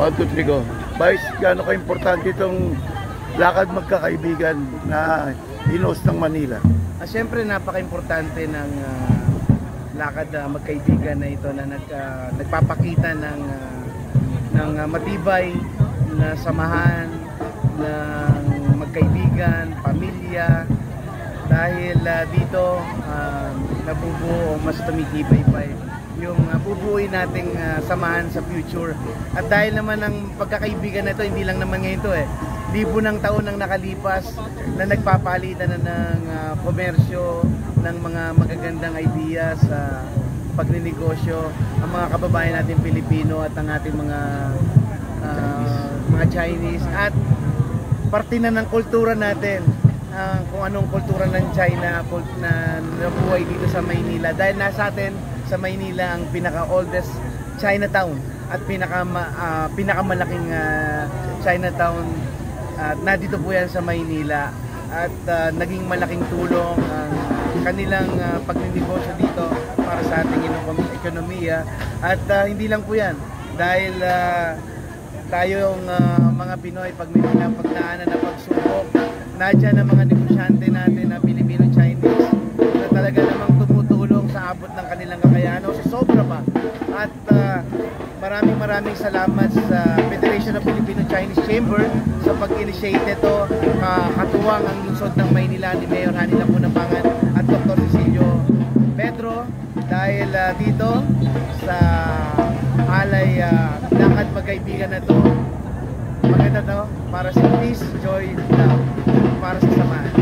1, 2, 3, go. Vice, gaano ka-importante itong lakad magkakaibigan na hinost ng Manila? Siyempre, napaka-importante ng lakad magkaibigan na ito na nagpapakita ng matibay na samahan ng magkaibigan, pamilya, dahil dito nabubuo, mas tumitibay pa yung bubuuin nating samahan sa future. At dahil naman ang pagkakaibigan na ito, hindi lang naman ngayon ito libo ng taon ang nakalipas na nagpapalitan na ng komersyo, ng mga magagandang ideas sa pagninegosyo, ang mga kababayan natin Pilipino at ang ating mga Chinese, at parte na ng kultura natin, kung anong kultura ng China na nabuhay dito sa Maynila, dahil nasa atin sa Maynila ang pinaka-oldest Chinatown at pinakamalaking Chinatown, na dito po yan sa Maynila, at naging malaking tulong ang kanilang pagninegosyo dito para sa ating ekonomiya. At hindi lang po yan, dahil tayong mga Pinoy, pag may pinapagdaanan na pagsubok, nadyan ang mga negosyante natin na Filipino-Chinese na talaga namang tumutulong sa abot ng kanilang kakayahan, o sa sobra pa. At maraming salamat sa Federation of Filipino-Chinese Chamber sa pag-initiate nito. Katuwang ang lungsod ng Maynila ni Mayor Hani Lapunapangan at Dr. Cecilio Pedro, dahil dito sa alay lakad magkaibigan na to, maganda to para sa peace, joy, love, para sa samahan.